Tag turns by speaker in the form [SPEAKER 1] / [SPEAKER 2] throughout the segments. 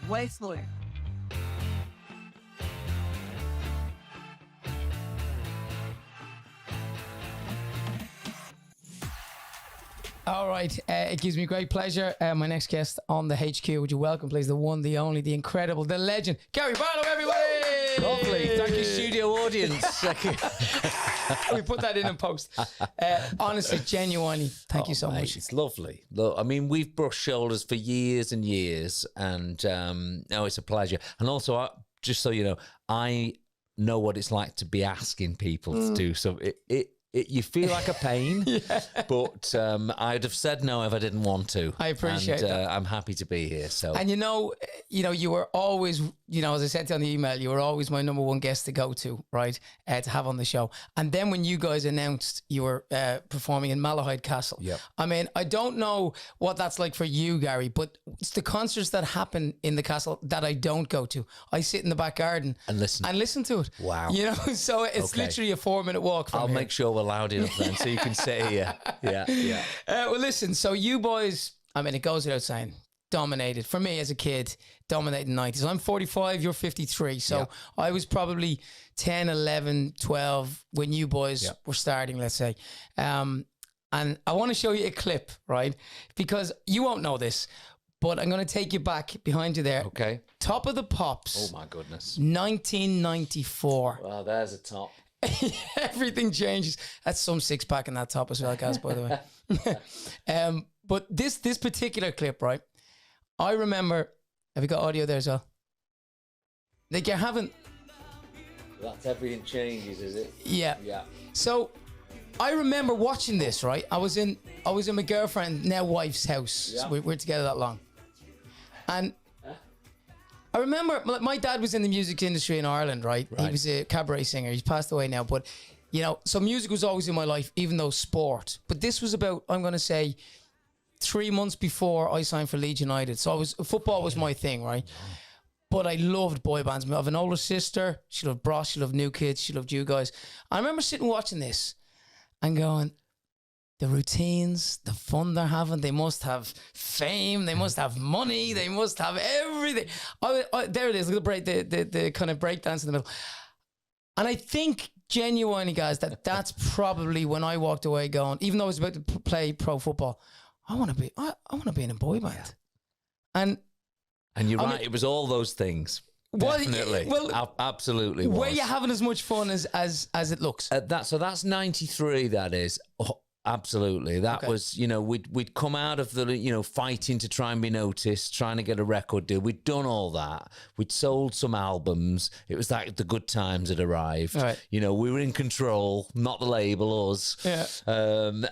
[SPEAKER 1] Westwood.
[SPEAKER 2] All right, it gives me great pleasure. My next guest on the HQ, would you welcome, please, the one, the only, the incredible, the legend, Gary Barlow, everybody!
[SPEAKER 3] Lovely. Thank you, studio audience.
[SPEAKER 2] We put that in post. Honestly, genuinely, thank you so
[SPEAKER 3] mate,
[SPEAKER 2] much.
[SPEAKER 3] It's lovely. Look, I mean, we've brushed shoulders for years and years, and no, it's a pleasure. And also, just so you know, I know what it's like to be asking people to do something. You feel like a pain, but I'd have said no if I didn't want to.
[SPEAKER 2] I appreciate that.
[SPEAKER 3] I'm happy to be here. So,
[SPEAKER 2] and you were always, as I said to you on the email, you were always my number one guest to go to, right, to have on the show. And then when you guys announced you were performing in Malahide Castle, I mean, I don't know what that's like for you, Gary, but it's the concerts that happen in the castle that I don't go to. I sit in the back garden
[SPEAKER 3] and listen
[SPEAKER 2] to it.
[SPEAKER 3] Wow.
[SPEAKER 2] So it's literally a 4-minute walk from
[SPEAKER 3] I'll
[SPEAKER 2] here.
[SPEAKER 3] make sure we're loud enough then so you can sit here. Yeah.
[SPEAKER 2] Well, listen, so you boys, I mean, it goes without saying, dominated. For me as a kid, dominated 90s. I'm 45, you're 53. So I was probably 10, 11, 12 when you boys were starting, let's say. And I want to show you a clip, right? Because you won't know this, but I'm going to take you back behind you there.
[SPEAKER 3] Okay.
[SPEAKER 2] Top of the Pops.
[SPEAKER 3] Oh, my goodness.
[SPEAKER 2] 1994.
[SPEAKER 3] Well, there's a top.
[SPEAKER 2] Everything changes. That's some six-pack in that top as well, guys, by the way. But this particular clip, right? I remember. Have you got audio there as well? Like you haven't.
[SPEAKER 3] That's Everything Changes, is it?
[SPEAKER 2] Yeah.
[SPEAKER 3] Yeah.
[SPEAKER 2] So I remember watching this. Right, I was in my girlfriend, now wife's house.
[SPEAKER 3] Yeah.
[SPEAKER 2] So we're together that long, and I remember my dad was in the music industry in Ireland, right? He was a cabaret singer. He's passed away now, but so music was always in my life, even though sport. But this was about, I'm going to say, 3 months before I signed for Leeds United. So football was my thing, right? But I loved boy bands. I have an older sister. She loved Bros. She loved New Kids. She loved you guys. I remember sitting watching this and going, the routines, the fun they're having, they must have fame, they must have money, they must have everything. There it is, look at the kind of breakdance in the middle. And I think genuinely, guys, that's probably when I walked away going, even though I was about to play pro football, I want to be in a boy band. And
[SPEAKER 3] you're right, it was all those things. Definitely. Well, absolutely was.
[SPEAKER 2] Were you having as much fun as it looks?
[SPEAKER 3] So that's 93, that is. Oh, absolutely. That was, we'd come out of the, fighting to try and be noticed, trying to get a record deal. We'd done all that. We'd sold some albums. It was like the good times had arrived.
[SPEAKER 2] Right.
[SPEAKER 3] We were in control, not the label, us.
[SPEAKER 2] Yeah.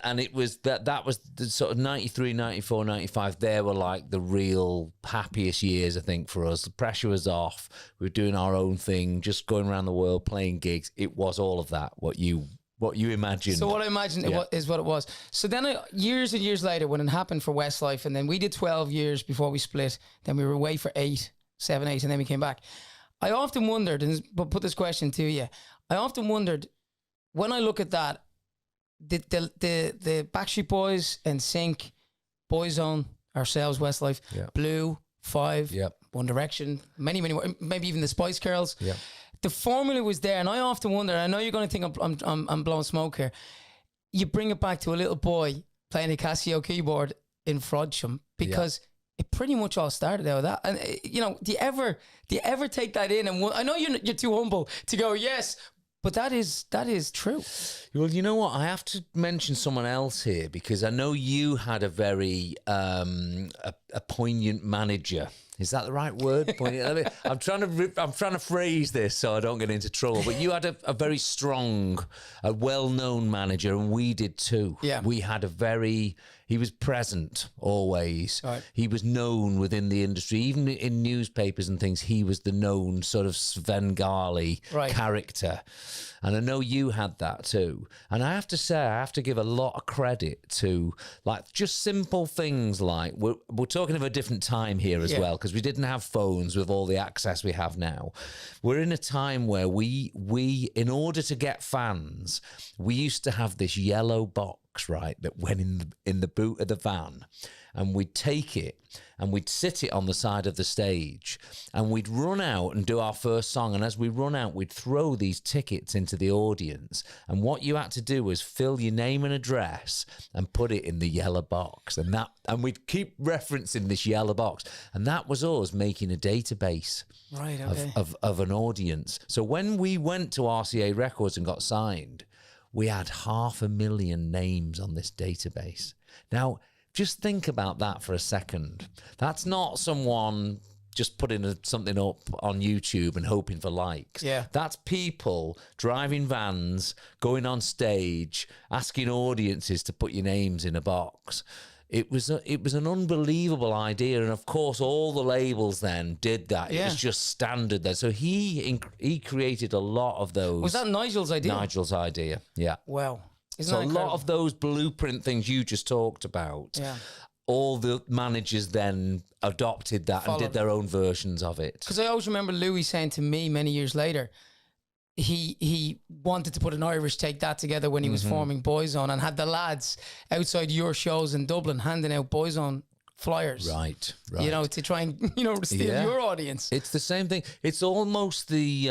[SPEAKER 3] And it was that was the sort of 93, 94, 95. They were like the real happiest years, I think, for us. The pressure was off. We were doing our own thing, just going around the world, playing gigs. It was all of that, what you imagined.
[SPEAKER 2] So what I imagined is what it was. So then years and years later, when it happened for Westlife, and then we did 12 years before we split, then we were away for 7, 8, and then we came back. I often wondered, but put this question to you, I often wondered, when I look at that, the Backstreet Boys, NSYNC, Boyzone, ourselves, Westlife, Blue, Five, One Direction, many more, maybe even the Spice Girls.
[SPEAKER 3] Yeah.
[SPEAKER 2] The formula was there, and I often wonder. I know you're going to think I'm blowing smoke here. You bring it back to a little boy playing a Casio keyboard in Frodsham because it pretty much all started out of that. And do you ever take that in? And I know you're too humble to go yes, but that is true.
[SPEAKER 3] Well, you know what? I have to mention someone else here because I know you had a very a poignant manager. Is that the right word? I'm trying to phrase this so I don't get into trouble. But you had a very strong, a well-known manager, and we did too.
[SPEAKER 2] Yeah.
[SPEAKER 3] We had he was present always.
[SPEAKER 2] Right.
[SPEAKER 3] He was known within the industry, even in newspapers and things. He was the known sort of Svengali character. And I know you had that too. And I have to say, I have to give a lot of credit to like just simple things like we're talking of a different time here as well, because we didn't have phones with all the access we have now. We're in a time where we in order to get fans, we used to have this yellow box box, right, that went in the boot of the van, and we'd take it and we'd sit it on the side of the stage, and we'd run out and do our first song. And as we run out, we'd throw these tickets into the audience. And what you had to do was fill your name and address and put it in the yellow box. And we'd keep referencing this yellow box. And that was us making a database of an audience. So when we went to RCA Records and got signed, we had 500,000 names on this database. Now, just think about that for a second. That's not someone just putting something up on YouTube and hoping for likes.
[SPEAKER 2] Yeah.
[SPEAKER 3] That's people driving vans, going on stage, asking audiences to put your names in a box. It was an unbelievable idea, and of course all the labels then did that.
[SPEAKER 2] Yeah.
[SPEAKER 3] It was just standard there. So he created a lot of those.
[SPEAKER 2] Was that Nigel's idea?
[SPEAKER 3] Nigel's idea, yeah.
[SPEAKER 2] Wow.
[SPEAKER 3] So a lot of those blueprint things you just talked about, all the managers then adopted that and did their own versions of it.
[SPEAKER 2] Because I always remember Louis saying to me many years later, he wanted to put an Irish Take That together when he was forming Boyzone, and had the lads outside your shows in Dublin handing out Boyzone flyers.
[SPEAKER 3] Right.
[SPEAKER 2] You know, to try and, steal your audience.
[SPEAKER 3] It's the same thing. It's almost the,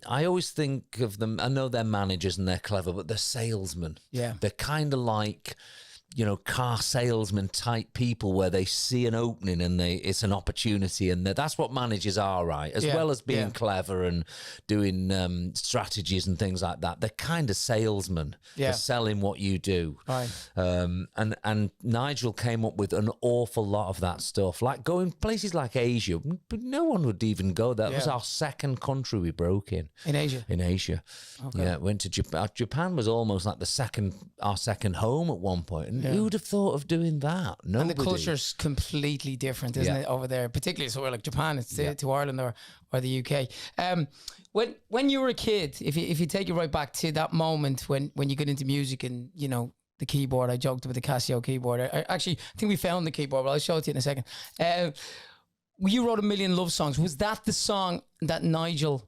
[SPEAKER 3] I always think of them, I know they're managers and they're clever, but they're salesmen.
[SPEAKER 2] Yeah.
[SPEAKER 3] They're kind of like, car salesman type people, where they see an opening and it's an opportunity, and that's what managers are, right? As well as being clever and doing strategies and things like that. They're kind of salesmen. They're selling what you do.
[SPEAKER 2] Right.
[SPEAKER 3] And Nigel came up with an awful lot of that stuff, like going places like Asia, but no one would even go there. That was our second country we broke in.
[SPEAKER 2] In Asia?
[SPEAKER 3] In Asia. Okay. Yeah, went to Japan. Japan was almost like our second home at one point. And who would have thought of doing that? Nobody.
[SPEAKER 2] And the culture's completely different, isn't it, over there? Particularly somewhere like Japan, it's to Ireland or the UK. When you were a kid, if you take it right back to that moment when you got into music and, the keyboard, I joked about the Casio keyboard. I think we found the keyboard, but I'll show it to you in a second. You wrote A Million Love Songs. Was that the song that Nigel,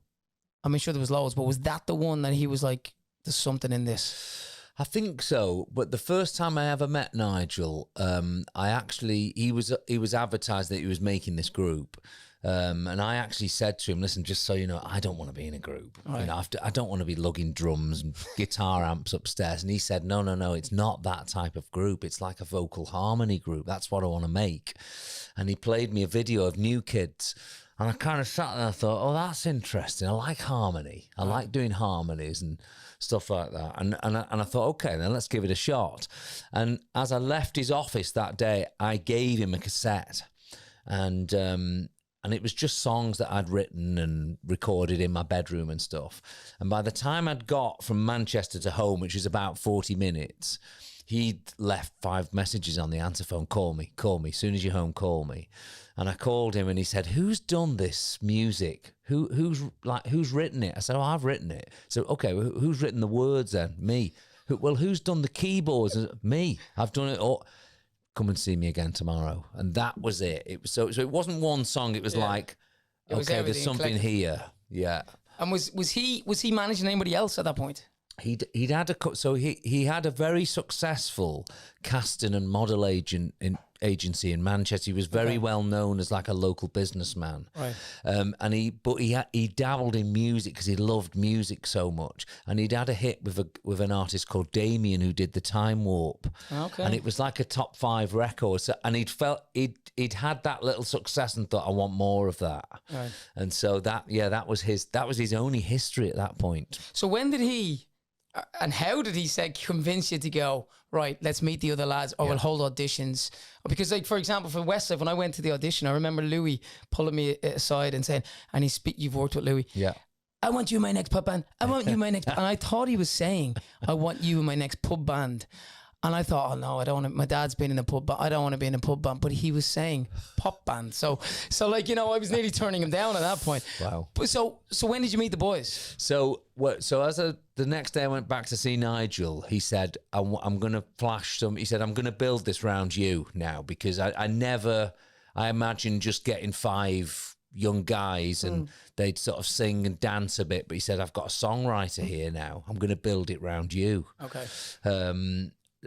[SPEAKER 2] I'm sure there was loads, but was that the one that he was like, there's something in this?
[SPEAKER 3] I think so, but the first time I ever met Nigel, he was advertised that he was making this group, and I actually said to him, "Listen, just so you know, I don't want to be in a group. Right. I don't want to be lugging drums and guitar amps upstairs." And he said, "No, it's not that type of group. It's like a vocal harmony group. That's what I want to make." And he played me a video of New Kids. And I kind of sat there and I thought, oh, that's interesting. I like harmony. I like doing harmonies and stuff like that. And I thought, okay, then let's give it a shot. And as I left his office that day, I gave him a cassette. And it was just songs that I'd written and recorded in my bedroom and stuff. And by the time I'd got from Manchester to home, which was about 40 minutes, he'd left 5 messages on the answer phone. Call me. As soon as you're home, call me. And I called him and he said, "Who's done this music? Who's written it?" I said, "Oh, I've written it." So, okay, well, who's written the words then? Me. Who's done the keyboards? Me. I've done it all. Come and see me again tomorrow. And that was it. It was so it wasn't one song. It was like, okay, there's something here. Yeah.
[SPEAKER 2] And was he managing anybody else at that point?
[SPEAKER 3] He had a very successful casting and model agency in Manchester. He was very well known as like a local businessman,
[SPEAKER 2] right?
[SPEAKER 3] And he dabbled in music because he loved music so much. And he'd had a hit with an artist called Damien who did the Time Warp, and it was like a top 5 record. So, and he'd had that little success and thought, I want more of that. Right. And so that was his only history at that point.
[SPEAKER 2] So when did he? And how did he convince you to go, right, let's meet the other lads, or we'll hold auditions? Because, like, for example, for Westside, when I went to the audition, I remember Louis pulling me aside and saying, and you've worked with Louis.
[SPEAKER 3] Yeah.
[SPEAKER 2] I want you in my next pub band. I want you in my next... And I thought he was saying, I want you in my next pub band. And I thought, oh no, I don't want to. My dad's been in a pub band. I don't want to be in a pub band. But he was saying pop band. So like, I was nearly turning him down at that point.
[SPEAKER 3] Wow.
[SPEAKER 2] So when did you meet the boys?
[SPEAKER 3] So the next day I went back to see Nigel. He said, I'm going to flash some. He said, I'm going to build this round you now, because I imagined just getting 5 young guys and they'd sort of sing and dance a bit. But he said, I've got a songwriter here now. I'm going to build it round you.
[SPEAKER 2] Okay.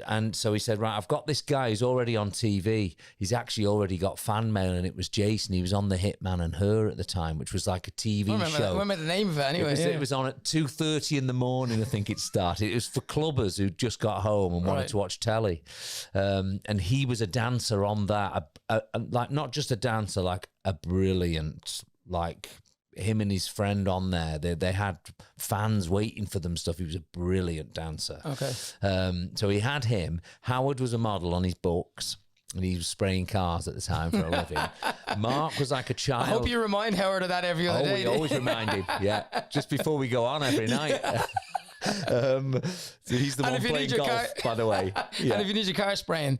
[SPEAKER 3] and so he said, right, I've got this guy who's already on TV. He's actually already got fan mail, and it was Jason. He was on The Hitman and Her at the time, which was like a TV show.
[SPEAKER 2] I remember the name of it anyway.
[SPEAKER 3] It was on at 2:30 in the morning, I think it started. It was for clubbers who just got home and wanted to watch telly. And he was a dancer on that, like not just a dancer, like a brilliant, like him and his friend on there. They had fans waiting for them stuff. He was a brilliant dancer.
[SPEAKER 2] Okay.
[SPEAKER 3] So he had him. Howard was a model on his books, and he was spraying cars at the time for a living. Mark was like a child.
[SPEAKER 2] I hope you remind Howard of that every other day.
[SPEAKER 3] We always remind him, yeah. Just before we go on every night. So he's the one playing golf, by the way. Yeah.
[SPEAKER 2] And if you need your car spraying...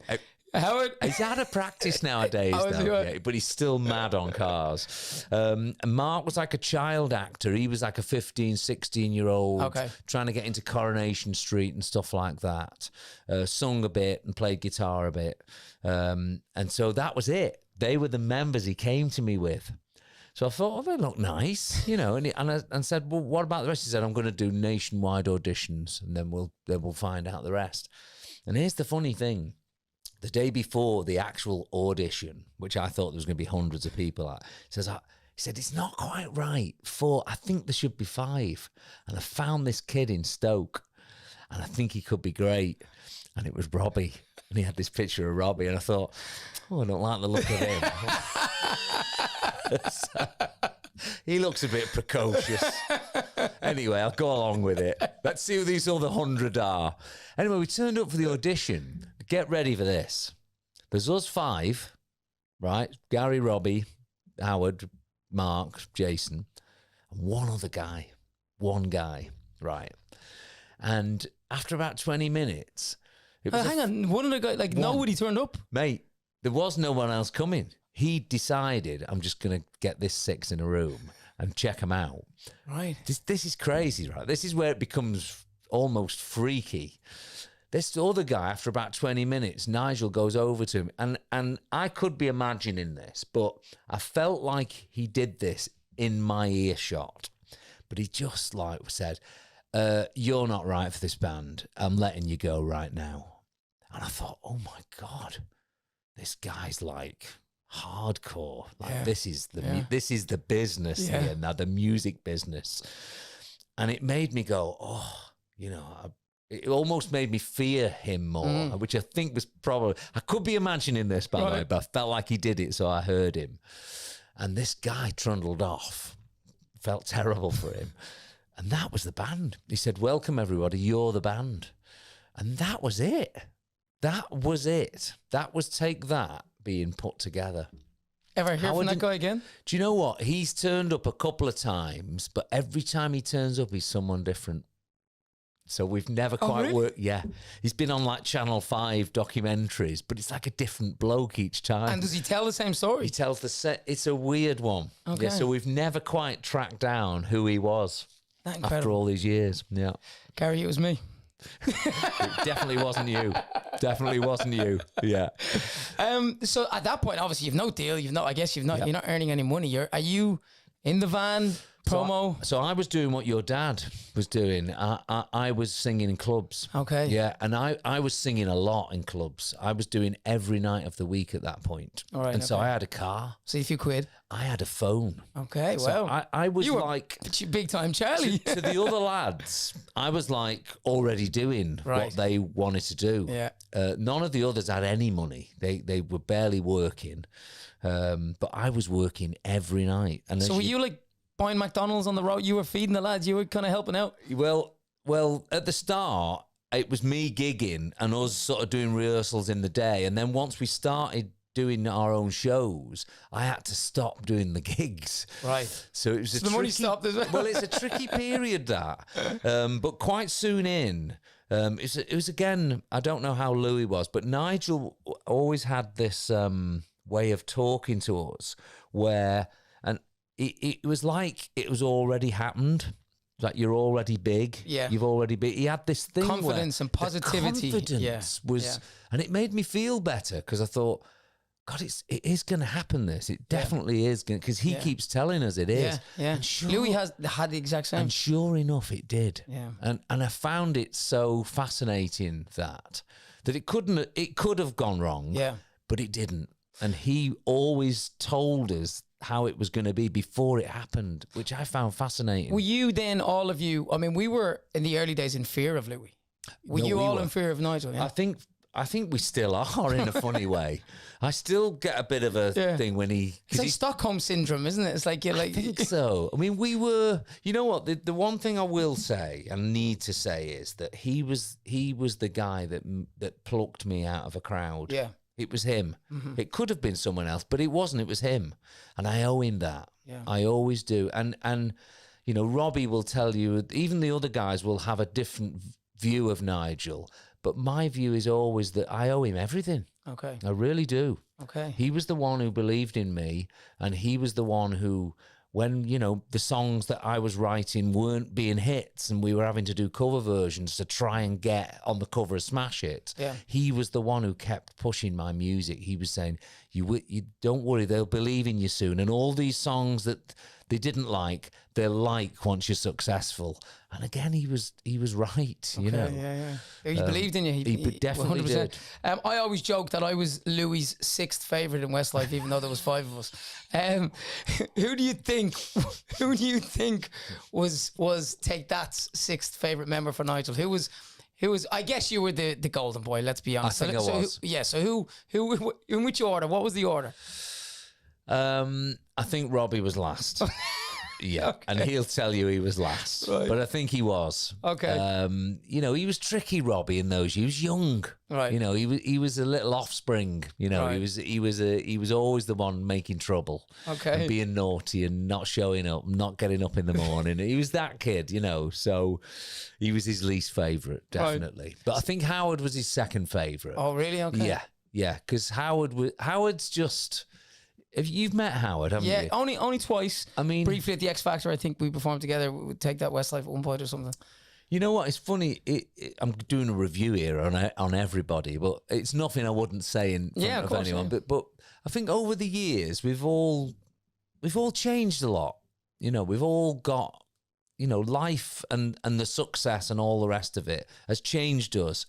[SPEAKER 2] Howard?
[SPEAKER 3] He's out of practice nowadays, though, yeah, but he's still mad on cars. And Mark was like a child actor. He was like a 15, 16-year-old trying to get into Coronation Street and stuff like that. Sung a bit and played guitar a bit. And so that was it. They were the members he came to me with. So I thought, oh, they look nice, you know. And I said, well, what about the rest? He said, I'm going to do nationwide auditions, and then we'll find out the rest. And here's the funny thing. The day before the actual audition, which I thought there was going to be hundreds of people at, he said, it's not quite right. I think there should be 5. And I found this kid in Stoke, and I think he could be great. And it was Robbie. And he had this picture of Robbie, and I thought, oh, I don't like the look of him. So, he looks a bit precocious. Anyway, I'll go along with it. Let's see who these other 100 are. Anyway, we turned up for the audition. Get ready for this. There's us 5, right? Gary, Robbie, Howard, Mark, Jason, and one other guy. One guy, right? And after about 20 minutes...
[SPEAKER 2] hang on, one of the guys, nobody turned up?
[SPEAKER 3] Mate, there was no one else coming. He decided, I'm just going to get this 6 in a room and check them out.
[SPEAKER 2] Right.
[SPEAKER 3] This is crazy, right? This is where it becomes almost freaky. This other guy, after about 20 minutes, Nigel goes over to him. And I could be imagining this, but I felt like he did this in my earshot. But he just said, you're not right for this band. I'm letting you go right now. And I thought, oh my God, this guy's like hardcore. This is the business here now, the music business. And it made me go, oh, you know, it almost made me fear him more, which I think was probably... I could be imagining this, by the way, but I felt like he did it, so I heard him. And this guy trundled off. Felt terrible for him. And that was the band. He said, welcome, everybody, you're the band. And that was it. That was it. That was Take That being put together.
[SPEAKER 2] Ever hear from that guy again?
[SPEAKER 3] Do you know what? He's turned up a couple of times, but every time he turns up, he's someone different. So we've never quite worked. Yeah. He's been on like Channel 5 documentaries, but it's like a different bloke each time.
[SPEAKER 2] And does he tell the same story?
[SPEAKER 3] He tells it's a weird one. Okay. Yeah, so we've never quite tracked down who he was after all these years. Yeah.
[SPEAKER 2] Gary, it was me.
[SPEAKER 3] It definitely wasn't you. Definitely wasn't you. Yeah.
[SPEAKER 2] So at that point, obviously you've no deal. You're not earning any money. Are you in the van? Promo.
[SPEAKER 3] So I was doing what your dad was doing. I was singing in clubs.
[SPEAKER 2] Okay.
[SPEAKER 3] Yeah, and I was singing a lot in clubs. I was doing every night of the week at that point.
[SPEAKER 2] All right.
[SPEAKER 3] And so I had a car.
[SPEAKER 2] See if you quid.
[SPEAKER 3] I had a phone.
[SPEAKER 2] Okay,
[SPEAKER 3] so
[SPEAKER 2] well.
[SPEAKER 3] I was
[SPEAKER 2] you
[SPEAKER 3] like...
[SPEAKER 2] big time Charlie.
[SPEAKER 3] to the other lads, I was like already doing what they wanted to do.
[SPEAKER 2] Yeah.
[SPEAKER 3] None of the others had any money. They were barely working. But I was working every night. And
[SPEAKER 2] so were you like... buying McDonald's on the road, you were feeding the lads, you were kind of helping out?
[SPEAKER 3] Well, at the start, it was me gigging and us sort of doing rehearsals in the day. And then once we started doing our own shows, I had to stop doing the gigs.
[SPEAKER 2] Right.
[SPEAKER 3] So it was
[SPEAKER 2] the money stopped as well.
[SPEAKER 3] Well, it's a tricky period, that. But quite soon in, it was again, I don't know how Louis was, but Nigel always had this way of talking to us where... It was like it was already happened. Like you're already big.
[SPEAKER 2] Yeah.
[SPEAKER 3] You've already been. He had this thing
[SPEAKER 2] confidence and positivity.
[SPEAKER 3] Confidence was, and it made me feel better because I thought, God, it is going to happen. It definitely is going because he keeps telling us it is.
[SPEAKER 2] Yeah. Louis had the exact same.
[SPEAKER 3] And sure enough, it did.
[SPEAKER 2] Yeah.
[SPEAKER 3] And I found it so fascinating that that it could have gone wrong, but it didn't. And he always told us how it was going to be before it happened, which I found fascinating.
[SPEAKER 2] Were you then, all of you, I mean, we were in the early days in fear of Louis. Were you all in fear of Nigel? Yeah?
[SPEAKER 3] I think we still are in a funny way. I still get a bit of a thing when he...
[SPEAKER 2] It's like Stockholm syndrome, isn't it? It's like you're like...
[SPEAKER 3] I think so. I mean, we were... You know what? The one thing I will say and need to say is that he was the guy that plucked me out of a crowd.
[SPEAKER 2] Yeah.
[SPEAKER 3] It was him. It could have been someone else, but it wasn't. It was him. And I owe him that. Yeah. I always do. And you know, Robbie will tell you, even the other guys will have a different view of Nigel, but my view is always that I owe him everything.
[SPEAKER 2] Okay.
[SPEAKER 3] I really do.
[SPEAKER 2] Okay.
[SPEAKER 3] He was the one who believed in me, and he was the one who, when, you know, the songs that I was writing weren't being hits and we were having to do cover versions to try and get on the cover of Smash It, he was the one who kept pushing my music. He was saying, you don't worry, they'll believe in you soon. And all these songs that they didn't like, they'll like once you're successful. And again, he was right, you know.
[SPEAKER 2] Yeah. He believed in you.
[SPEAKER 3] He definitely 100%. Did.
[SPEAKER 2] I always joke that I was Louis' 6th favourite in Westlife, even though there was 5 of us. Who do you think was Take That's 6th favourite member for Nigel? Who was? I guess you were the golden boy. Let's be honest.
[SPEAKER 3] I think I was.
[SPEAKER 2] So who? In which order? What was the order?
[SPEAKER 3] I think Robbie was last. Yeah, okay. And he'll tell you he was last, right. But I think he was.
[SPEAKER 2] Okay.
[SPEAKER 3] You know, he was tricky, Robbie, in those. He was young,
[SPEAKER 2] right?
[SPEAKER 3] You know, he was a little offspring. You know, right. he was always the one making trouble,
[SPEAKER 2] okay,
[SPEAKER 3] and being naughty and not showing up, not getting up in the morning. He was that kid, you know. So he was his least favourite, definitely. Right. But I think Howard was his second favourite.
[SPEAKER 2] Oh, really? Okay.
[SPEAKER 3] Yeah, because Howard's just. If you've met Howard, haven't you?
[SPEAKER 2] Yeah, only twice.
[SPEAKER 3] I mean,
[SPEAKER 2] briefly at the X Factor, I think we performed together. We would Take That Westlife at one point or something.
[SPEAKER 3] You know what? It's funny. I'm doing a review here on everybody, but it's nothing I wouldn't say in front of anyone. Yeah. But I think over the years we've all changed a lot. You know, we've all got, you know, life and the success and all the rest of it has changed us.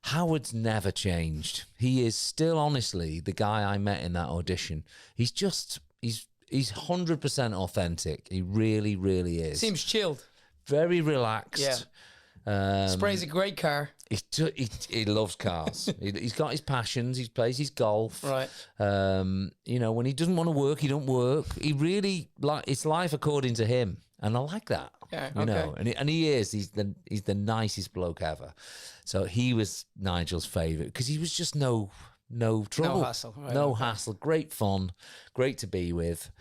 [SPEAKER 3] Howard's never changed. He is still, honestly, the guy I met in that audition. He's 100% authentic. He really, really is.
[SPEAKER 2] Seems chilled.
[SPEAKER 3] Very relaxed.
[SPEAKER 2] Yeah. Sprays a great car.
[SPEAKER 3] He loves cars. He's got his passions. He plays his golf.
[SPEAKER 2] Right.
[SPEAKER 3] You know, when he doesn't want to work, he don't work. He really, it's life according to him. And I like that.
[SPEAKER 2] Yeah,
[SPEAKER 3] you know, and he is. He's the nicest bloke ever. So he was Nigel's favourite because he was just no trouble,
[SPEAKER 2] no hassle, right,
[SPEAKER 3] no hassle. Great fun, great to be with.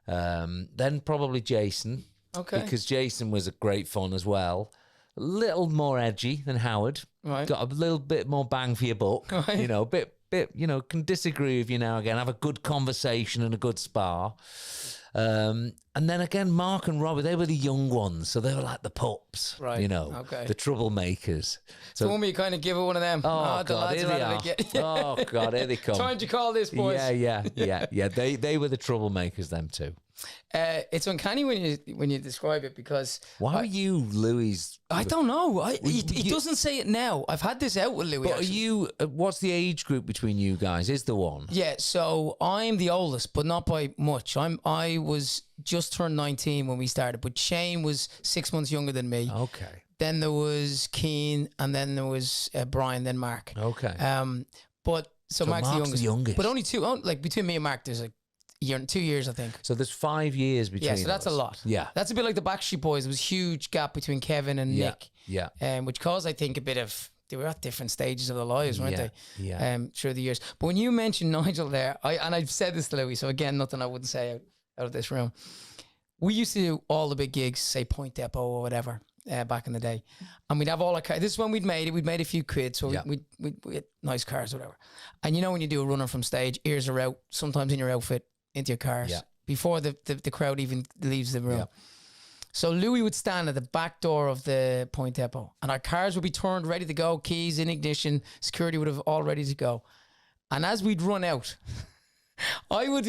[SPEAKER 3] Then probably Jason, because Jason was a great fun as well. A little more edgy than Howard.
[SPEAKER 2] Right,
[SPEAKER 3] got a little bit more bang for your buck. Right. You know, bit. You know, can disagree with you now and again. Have a good conversation and a good spar. And then again, Mark and Robbie, they were the young ones, so they were like the pups, right? You know, the troublemakers.
[SPEAKER 2] So when we kind of give it one of them,
[SPEAKER 3] oh God, here they are. Oh God, here they come.
[SPEAKER 2] Trying to call this, boys.
[SPEAKER 3] Yeah. They were the troublemakers, them too.
[SPEAKER 2] It's uncanny when you describe it because
[SPEAKER 3] why are you Louis?
[SPEAKER 2] I don't know. He doesn't say it now. I've had this out with Louis.
[SPEAKER 3] But actually. Are you? What's the age group between you guys? Is the one?
[SPEAKER 2] Yeah. So I'm the oldest, but not by much. I was just turned 19 when we started, but Shane was 6 months younger than me.
[SPEAKER 3] Okay.
[SPEAKER 2] Then there was Keane, and then there was Brian, then Mark.
[SPEAKER 3] Okay.
[SPEAKER 2] But so Mark's the youngest. But only two. Like between me and Mark, there's like. 2 years, I think.
[SPEAKER 3] So there's 5 years between us.
[SPEAKER 2] Yeah, so that's a lot.
[SPEAKER 3] Yeah.
[SPEAKER 2] That's a bit like the Backstreet Boys. There was a huge gap between Kevin and Nick.
[SPEAKER 3] Yeah.
[SPEAKER 2] Which caused, I think, a bit of... They were at different stages of their lives, weren't they?
[SPEAKER 3] Yeah.
[SPEAKER 2] Through the years. But when you mentioned Nigel there, I've said this to Louis, so again, nothing I wouldn't say out of this room. We used to do all the big gigs, say Point Depot or whatever, back in the day. And we'd have all our cars. This is when we'd made it. We'd made a few quid, so we had nice cars or whatever. And you know when you do a runner from stage, ears are out, sometimes in your outfit, into your cars before the crowd even leaves the room. So Louis would stand at the back door of the Point Depot and our cars would be turned ready to go, keys in ignition, security would have all ready to go. And as we'd run out, I would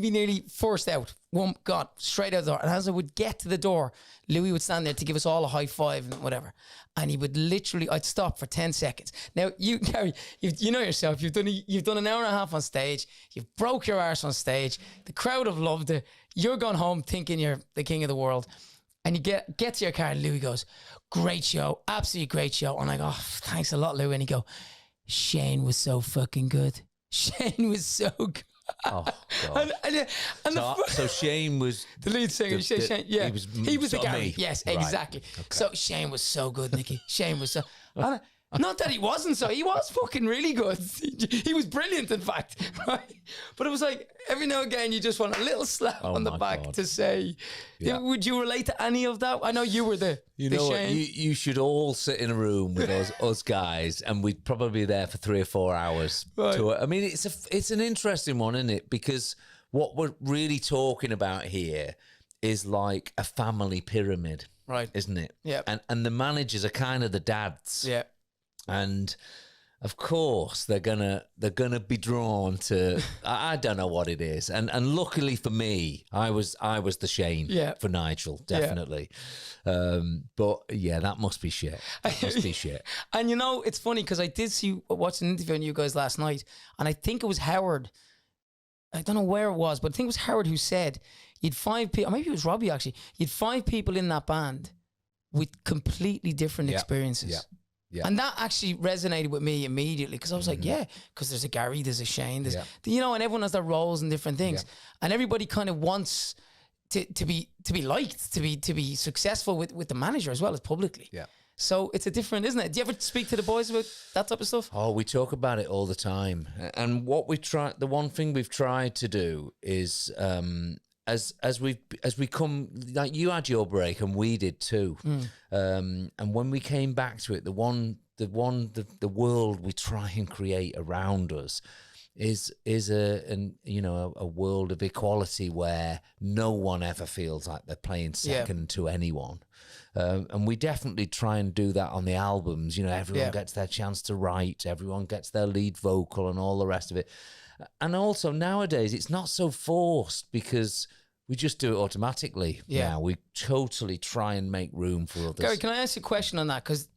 [SPEAKER 2] be nearly forced out. Gone straight out the door. And as I would get to the door, Louis would stand there to give us all a high five and whatever. And he would literally, I'd stop for 10 seconds. Now, you, Gary, you know yourself. You've done an hour and a half on stage. You've broke your arse on stage. The crowd have loved it. You're gone home thinking you're the king of the world. And you get to your car and Louis goes, great show, absolutely great show. And I go, oh, thanks a lot, Louis. And he go, Shane was so fucking good. Shane was so good.
[SPEAKER 3] Oh, God. So Shane was
[SPEAKER 2] the lead singer. Shane, yeah, he was the Gary. Yes,
[SPEAKER 3] right.
[SPEAKER 2] Exactly.
[SPEAKER 3] Okay.
[SPEAKER 2] So Shane was so good, Nicky. Shane was so. Not that he wasn't so. He was fucking really good. He was brilliant, in fact. Right? But it was like every now and again you just want a little slap on the back
[SPEAKER 3] God.
[SPEAKER 2] to say. Yeah. Would you relate to any of that? I know you were the.
[SPEAKER 3] You know what?
[SPEAKER 2] Shane.
[SPEAKER 3] You should all sit in a room with us guys, and we'd probably be there for 3 or 4 hours.
[SPEAKER 2] Right.
[SPEAKER 3] I mean, it's an interesting one, isn't it? Because what we're really talking about here is like a family pyramid,
[SPEAKER 2] right?
[SPEAKER 3] Isn't it?
[SPEAKER 2] Yeah.
[SPEAKER 3] And the managers are kind of the dads.
[SPEAKER 2] Yeah.
[SPEAKER 3] And of course they're gonna be drawn to I don't know what it is, and luckily for me I was the Shane for Nigel, definitely. But yeah, that must be shit.
[SPEAKER 2] And you know, it's funny because I did watch an interview on you guys last night, and I think it was Howard, I don't know where it was, but I think it was Howard who said you'd 5 people, or maybe it was Robbie actually, you'd 5 people in that band with completely different experiences.
[SPEAKER 3] Yeah. Yeah.
[SPEAKER 2] And that actually resonated with me immediately because I was like, because there's a Gary, there's a Shane, there's, you know, and everyone has their roles and different things, and everybody kind of wants to be liked, to be successful with the manager as well as publicly.
[SPEAKER 3] Yeah.
[SPEAKER 2] So it's a different, isn't it? Do you ever speak to the boys about that type of stuff?
[SPEAKER 3] Oh, we talk about it all the time, and the one thing we've tried to do is as we come, like you had your break and we did too, and when we came back to it, the world we try and create around us is a world of equality where no one ever feels like they're playing second to anyone. And we definitely try and do that on the albums. You know, everyone gets their chance to write, everyone gets their lead vocal and all the rest of it. And also nowadays it's not so forced because we just do it automatically. Yeah, we totally try and make room for others.
[SPEAKER 2] Gary, can I ask you a question on that? Because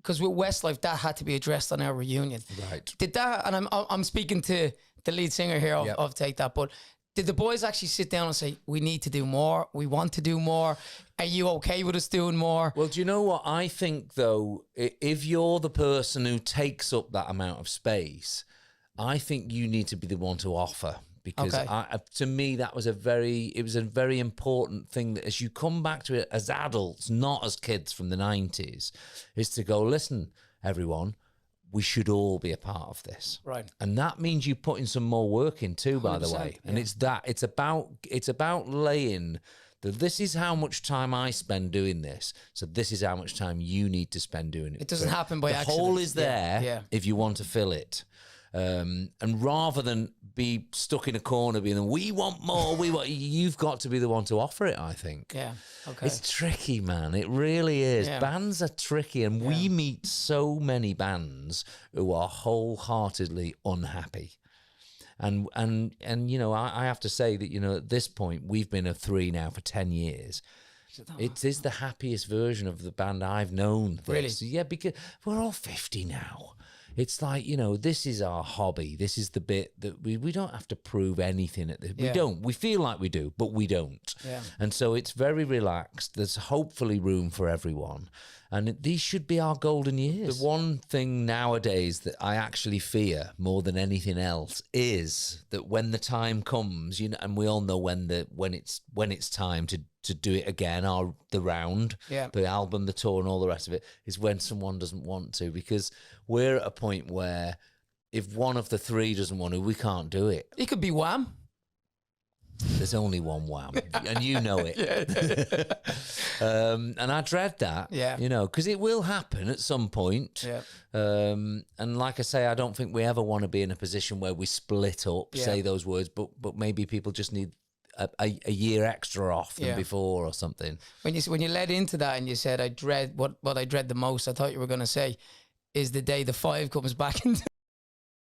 [SPEAKER 2] with Westlife, that had to be addressed on our reunion.
[SPEAKER 3] Right.
[SPEAKER 2] Did that? And I'm speaking to the lead singer here of Take That, but did the boys actually sit down and say, we need to do more, we want to do more, are you okay with us doing more?
[SPEAKER 3] Well, do you know what I think though? If you're the person who takes up that amount of space, I think you need to be the one to offer, because to me that was a very important thing, that as you come back to it as adults, not as kids from the 90s, is to go, listen, everyone, we should all be a part of this.
[SPEAKER 2] Right.
[SPEAKER 3] And that means you putting some more work in too, by the way. And it's about laying this is how much time I spend doing this, so this is how much time you need to spend doing it.
[SPEAKER 2] It doesn't happen by accident.
[SPEAKER 3] The hole is there if you want to fill it. And rather than be stuck in a corner being, we want more, you've got to be the one to offer it, I think.
[SPEAKER 2] Yeah, okay.
[SPEAKER 3] It's tricky, man. It really is. Yeah. Bands are tricky, and we meet so many bands who are wholeheartedly unhappy. And you know, I have to say that, you know, at this point, we've been a 3 now for 10 years. It is the happiest version of the band I've known.
[SPEAKER 2] Really?
[SPEAKER 3] Yeah, because we're all 50 now. It's like, you know, this is our hobby. This is the bit that we don't have to prove anything at this. We don't. We feel like we do, but we don't.
[SPEAKER 2] Yeah.
[SPEAKER 3] And so it's very relaxed. There's hopefully room for everyone. And these should be our golden years. The one thing nowadays that I actually fear more than anything else is that when the time comes, you know, and we all know when it's time to do it again, or the round, the album, the tour, and all the rest of it, is when someone doesn't want to, because we're at a point where if one of the 3 doesn't want to, we can't do it.
[SPEAKER 2] It could be Wham.
[SPEAKER 3] There's only one Wham, and you know it. And I dread that, you know, because it will happen at some point. And like I say, I don't think we ever want to be in a position where we split up, say those words, but maybe people just need a year extra off than before or something. When
[SPEAKER 2] you led into that and you said, I dread what I dread the most, I thought you were going to say is the day the 5 comes back into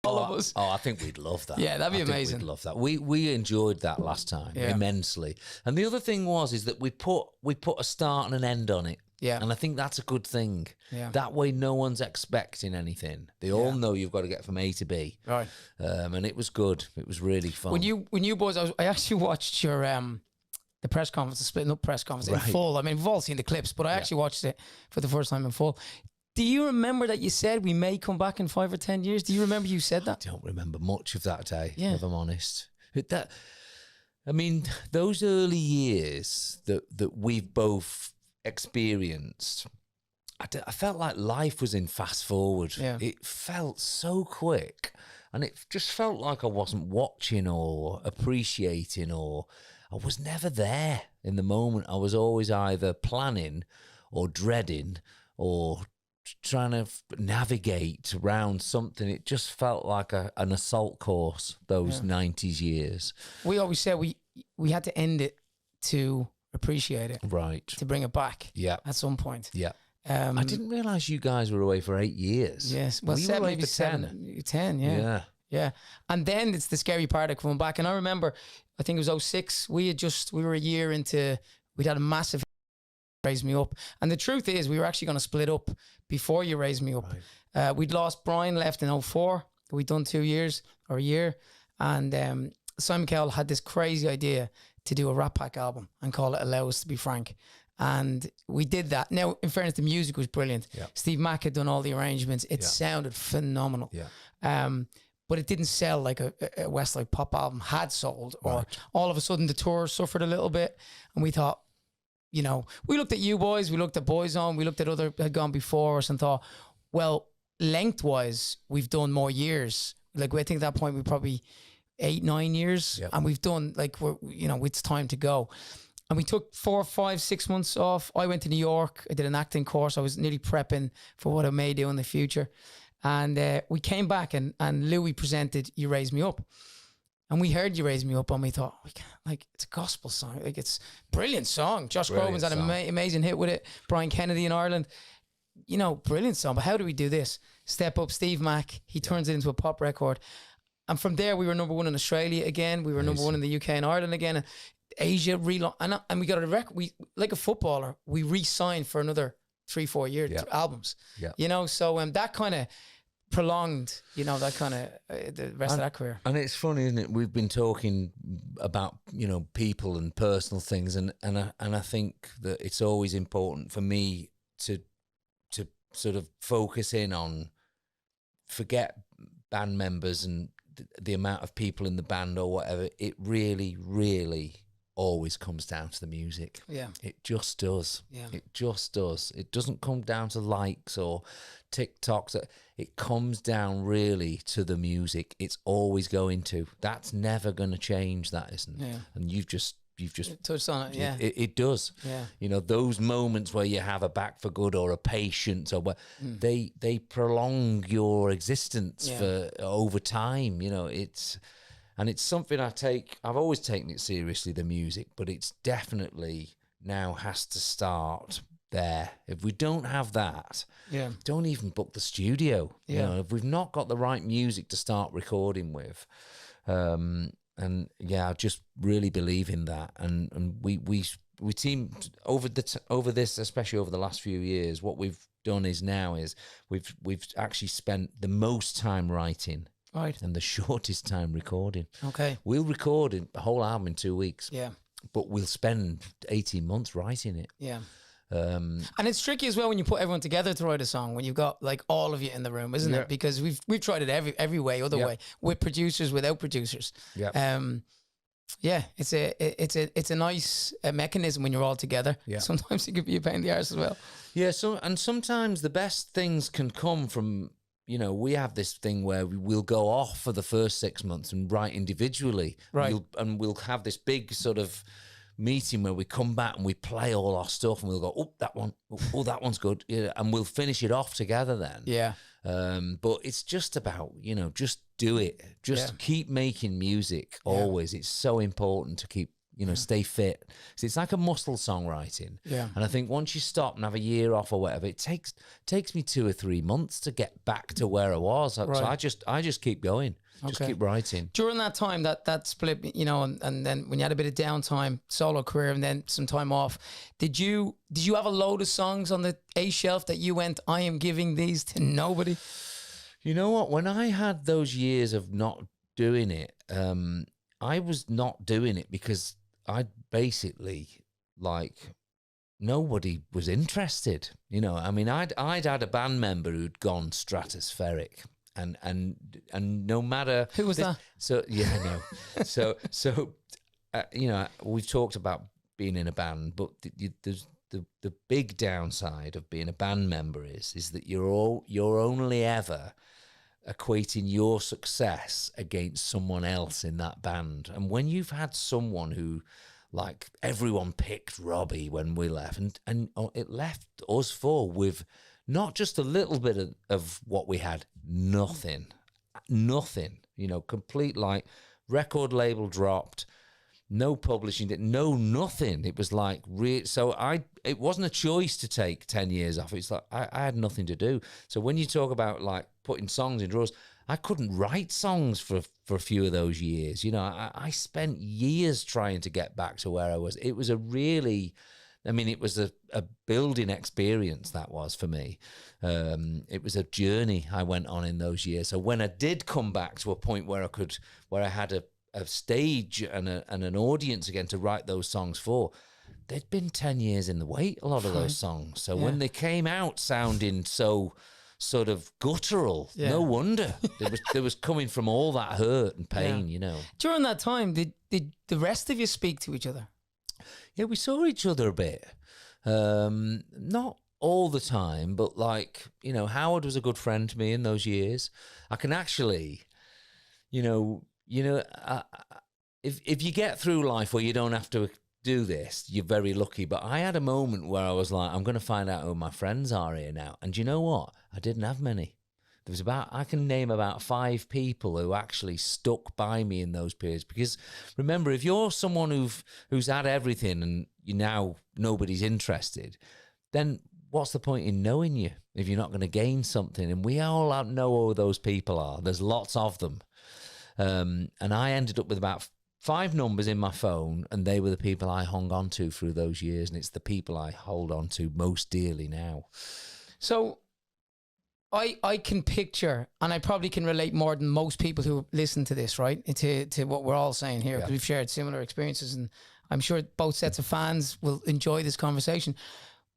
[SPEAKER 2] all of us.
[SPEAKER 3] Oh, I think we'd love that.
[SPEAKER 2] Yeah, that'd be amazing.
[SPEAKER 3] We'd love that. We enjoyed that last time immensely. And the other thing is that we put a start and an end on it.
[SPEAKER 2] Yeah.
[SPEAKER 3] And I think that's a good thing.
[SPEAKER 2] Yeah.
[SPEAKER 3] That way no one's expecting anything. They all know you've got to get from A to B.
[SPEAKER 2] Right.
[SPEAKER 3] And it was good. It was really fun.
[SPEAKER 2] When you boys, I actually watched your the press conference, the splitting up press conference in full. I mean, we've all seen the clips, but I actually watched it for the first time in full. Do you remember that you said we may come back in 5 or 10 years? Do you remember you said that?
[SPEAKER 3] I don't remember much of that day, if I'm honest. I mean, those early years that we've both experienced, I felt like life was in fast forward.
[SPEAKER 2] Yeah.
[SPEAKER 3] It felt so quick, and it just felt like I wasn't watching or appreciating, or I was never there in the moment. I was always either planning or dreading or trying to navigate around something. It just felt like an assault course, those 90s years.
[SPEAKER 2] We always said we had to end it to appreciate it.
[SPEAKER 3] Right.
[SPEAKER 2] To bring it back.
[SPEAKER 3] Yeah.
[SPEAKER 2] At some point.
[SPEAKER 3] Yeah. I didn't realise you guys were away for 8 years.
[SPEAKER 2] Yes. Well,
[SPEAKER 3] you were away for
[SPEAKER 2] 10, yeah.
[SPEAKER 3] Yeah.
[SPEAKER 2] Yeah. And then it's the scary part of coming back. And I remember, I think it was 06, we were a year into, we'd had a massive Raise Me Up. And the truth is, we were actually going to split up before you Raised Me Up. Right. We'd lost Brian, left in 04. We'd done 2 years or a year. And Simon Cowell had this crazy idea to do a Rat Pack album and call it Allow Us to Be Frank. And we did that. Now, in fairness, the music was brilliant. Yeah. Steve Mack had done all the arrangements. It sounded phenomenal. Yeah. But it didn't sell like a Westlife pop album had sold. Or all of a sudden the tour suffered a little bit. And we thought, you know, we looked at you boys, we looked at Boyzone, we looked at other had gone before us and thought, well, lengthwise, we've done more years. Like, I think at that point we probably 8, 9 years, and we've done like, it's time to go. And we took 4, 5, 6 months off. I went to New York. I did an acting course. I was nearly prepping for what I may do in the future. And we came back and Louis presented You Raise Me Up. And we heard You Raise Me Up and we thought, it's a gospel song. Like, it's a brilliant song. Josh Groban's had an amazing hit with it. Brian Kennedy in Ireland. You know, brilliant song. But how do we do this? Step up, Steve Mack. He turns it into a pop record. And from there, we were number 1 in Australia again. We were number 1 in the UK and Ireland again. And Asia, and we got a record. We, like a footballer, we re-signed for another 3-4 years albums. Yeah. You know, so that kind of prolonged, that kind of the rest of that career.
[SPEAKER 3] And it's funny, isn't it? We've been talking about, people and personal things, and I think that it's always important for me to sort of focus in on, forget band members and the amount of people in the band or whatever. It really, really always comes down to the music. Yeah. It just does. Yeah. It just does. It doesn't come down to likes or TikToks. It comes down really to the music. It's always going to. That's never going to change, that isn't. Yeah. And you've just
[SPEAKER 2] touched on it. Yeah.
[SPEAKER 3] It does. Yeah. Those moments where you have a back for good or a patience or what, they prolong your existence for over time. It's something I've always taken it seriously, the music, but it's definitely now has to start there. If we don't have that, don't even book the studio. If we've not got the right music to start recording with, I just really believe in that. And we teamed over this, especially over the last few years. What we've done is we've actually spent the most time writing. Right. And the shortest time recording. Okay. We'll record the whole album in 2 weeks. Yeah. But we'll spend 18 months writing it. Yeah.
[SPEAKER 2] And it's tricky as well when you put everyone together to write a song, when you've got like all of you in the room, isn't it? Because we've tried it every way, other way, with producers, without producers. Yeah. It's a nice mechanism when you're all together. Yeah. Sometimes it could be a pain in the arse as well. Yeah. And sometimes the best things can come from, we have this thing where we'll go off for the first 6 months and write individually. Right. We'll have this big sort of meeting where we come back and we play all our stuff and we'll go, oh, that one, oh, that one's good. Yeah, and we'll finish it off together then. Yeah. But it's just about, just do it. Just keep making music always. It's so important to keep,
[SPEAKER 3] stay fit. So it's like a muscle songwriting.
[SPEAKER 2] Yeah.
[SPEAKER 3] And I think once you stop and have a year off or whatever, it takes me 2 or 3 months to get back to where I was. So I just keep going. Just keep writing.
[SPEAKER 2] During that time, that split, and then when you had a bit of downtime, solo career, and then some time off, did you have a load of songs on the A shelf that you went, I am giving these to nobody?
[SPEAKER 3] You know what? When I had those years of not doing it, I was not doing it because I basically, like, nobody was interested. I mean, I'd had a band member who'd gone stratospheric. And no matter
[SPEAKER 2] who was that?
[SPEAKER 3] So yeah, no. so we've talked about being in a band, but there's the big downside of being a band member is that you're only ever equating your success against someone else in that band. And when you've had someone who, like, everyone picked Robbie when we left, and it left us four with not just a little bit of what we had, nothing, complete, like, record label dropped, no publishing, no nothing. It was like, it wasn't a choice to take 10 years off. It's like, I had nothing to do. So when you talk about, like, putting songs in drawers, I couldn't write songs for a few of those years. I spent years trying to get back to where I was. It was it was a building experience, that was, for me. It was a journey I went on in those years. So when I did come back to a point where I had a stage and an audience again to write those songs for, they'd been 10 years in the wait, a lot of those songs. So when they came out sounding so sort of guttural, no wonder. There was coming from all that hurt and pain,
[SPEAKER 2] During that time, did the rest of you speak to each other?
[SPEAKER 3] Yeah, we saw each other a bit. Not all the time, but, like, Howard was a good friend to me in those years. I can actually, if you get through life where you don't have to do this, you're very lucky. But I had a moment where I was like, I'm going to find out who my friends are here now. And you know what? I didn't have many. I can name about 5 people who actually stuck by me in those periods. Because remember, if you're someone who's had everything and now nobody's interested, then what's the point in knowing you if you're not going to gain something? And we all know who those people are. There's lots of them. And I ended up with about 5 numbers in my phone, and they were the people I hung on to through those years. And it's the people I hold on to most dearly now.
[SPEAKER 2] So I can picture, and I probably can relate more than most people who listen to this, right? To what we're all saying here, because we've shared similar experiences, and I'm sure both sets of fans will enjoy this conversation.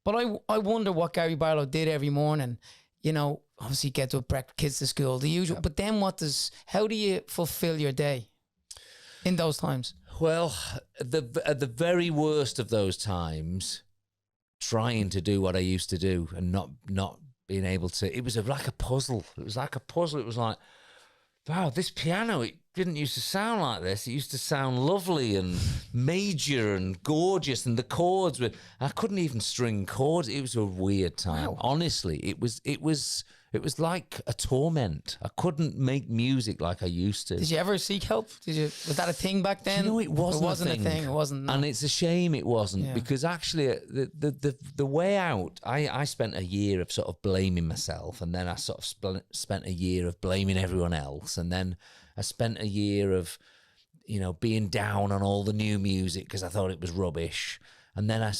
[SPEAKER 2] But I wonder what Gary Barlow did every morning. Obviously get to break kids to school, the usual. But then how do you fulfill your day in those times?
[SPEAKER 3] Well, at the very worst of those times, trying to do what I used to do and not being able to, it was like a puzzle. It was like, wow, this piano, it didn't used to sound like this. It used to sound lovely and major and gorgeous, and the chords were, I couldn't even string chords. It was a weird time. Wow. Honestly, it was like a torment. I couldn't make music like I used to.
[SPEAKER 2] Did you ever seek help? Was that a thing back then?
[SPEAKER 3] It wasn't a thing.
[SPEAKER 2] It wasn't.
[SPEAKER 3] And it's a shame it wasn't, because actually the way out, I spent a year of sort of blaming myself, and then I sort of spent a year of blaming everyone else, and then I spent a year of, being down on all the new music because I thought it was rubbish, and then I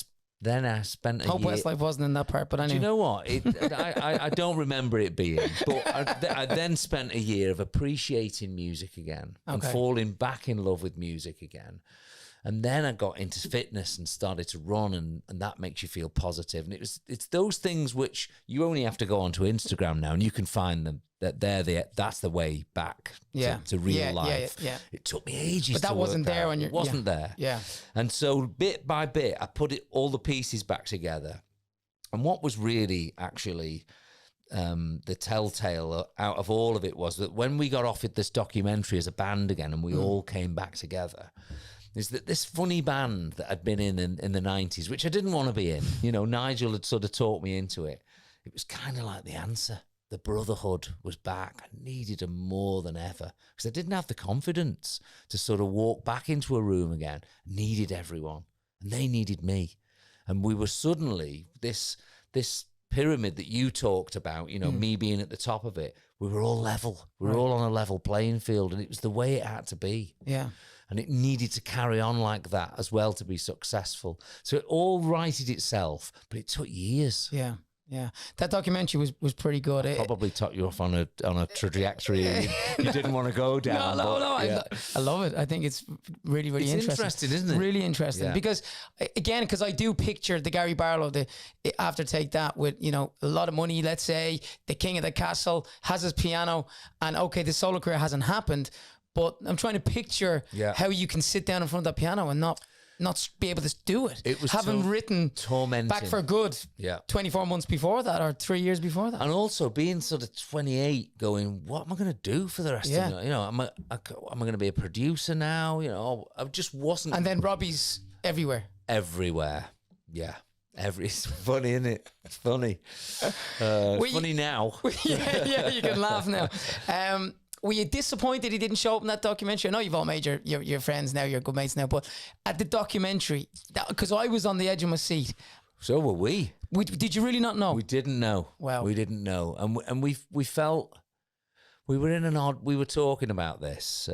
[SPEAKER 3] spent a year.
[SPEAKER 2] Hope Westlife wasn't in that part, but anyway.
[SPEAKER 3] Do you know what? I don't remember it being, but I then spent a year of appreciating music again and falling back in love with music again. And then I got into fitness and started to run, and that makes you feel positive. And it's those things which you only have to go onto Instagram now, and you can find them. That's the way back to real life. Yeah. It took me ages,
[SPEAKER 2] but that wasn't there when you
[SPEAKER 3] wasn't there.
[SPEAKER 2] Yeah.
[SPEAKER 3] And so bit by bit, I put all the pieces back together. And what was really actually the telltale out of all of it was that when we got offered this documentary as a band again, and we all came back together, is that this funny band that I'd been in the 90s, which I didn't want to be in, Nigel had sort of talked me into it. It was kind of like the answer. the brotherhood was back. I needed them more than ever because I didn't have the confidence to sort of walk back into a room again. I needed everyone, and they needed me. And we were suddenly this pyramid that you talked about, you know, me being at the top of it. We were all level. We were all on a level playing field, and it was the way it had to be.
[SPEAKER 2] Yeah.
[SPEAKER 3] And it needed to carry on like that as well to be successful. So it all righted itself, but it took years.
[SPEAKER 2] Yeah. Yeah, that documentary was pretty good.
[SPEAKER 3] Probably took you off on a trajectory you didn't want to go down.
[SPEAKER 2] No. Yeah. I love it. I think it's really, really interesting,
[SPEAKER 3] isn't it?
[SPEAKER 2] Really interesting because I do picture the Gary Barlow, after Take That, with, you know, a lot of money. Let's say the king of the castle has his piano, and okay, the solo career hasn't happened, but I'm trying to picture how you can sit down in front of that piano and not be able to do it.
[SPEAKER 3] It was
[SPEAKER 2] having written
[SPEAKER 3] tormenting.
[SPEAKER 2] Back for Good 24 months before that, or 3 years before that.
[SPEAKER 3] And also being sort of 28 going, what am I going to do for the rest of it? You know, am I going to be a producer now? You know, I just wasn't.
[SPEAKER 2] And then Robbie's everywhere.
[SPEAKER 3] Everywhere. Yeah. It's funny, isn't it? It's funny. Funny now.
[SPEAKER 2] yeah, you can laugh now. Were you disappointed he didn't show up in that documentary? I know you've all made your friends now, your good mates now, but at the documentary, because I was on the edge of my seat.
[SPEAKER 3] So were we.
[SPEAKER 2] Did you really not know?
[SPEAKER 3] We didn't know.
[SPEAKER 2] Wow.
[SPEAKER 3] We didn't know. And we felt we were in an odd, we were talking about this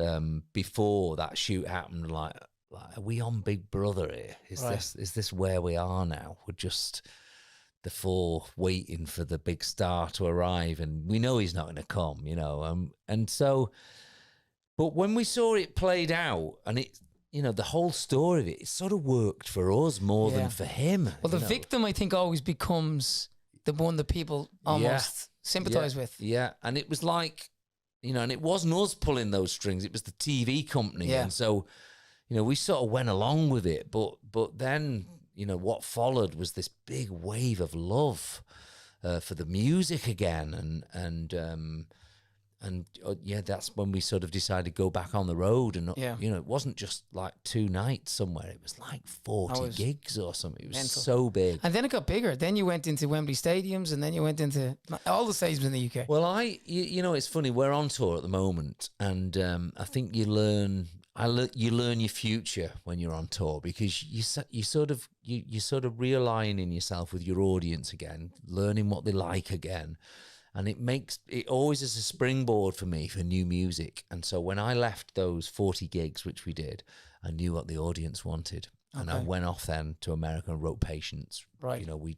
[SPEAKER 3] before that shoot happened, like are we on Big Brother here? Is this where we are now? We're just the four waiting for the big star to arrive, and we know he's not going to come, you know. And so, but when we saw it played out, and it, you know, the whole story of it sort of worked for us more than for him.
[SPEAKER 2] Well, the victim, I think, always becomes the one that people almost sympathise with.
[SPEAKER 3] Yeah, and it was like, you know, and it wasn't us pulling those strings; it was the TV company, and so, you know, we sort of went along with it, but then, you know, what followed was this big wave of love for the music again, and that's when we sort of decided to go back on the road, and you know, it wasn't just like 2 nights somewhere; it was like 40 gigs or something. It was mental. So big, and
[SPEAKER 2] then it got bigger. Then you went into Wembley stadiums, and then you went into all the stadiums in the UK.
[SPEAKER 3] Well, you know, it's funny. We're on tour at the moment, and I think you learn your future when you're on tour, because you sort of realigning yourself with your audience again, learning what they like again, and it always is a springboard for me for new music. And so when I left those 40 gigs, which we did, I knew what the audience wanted. And I went off then to America and wrote Patience. Right. You know, we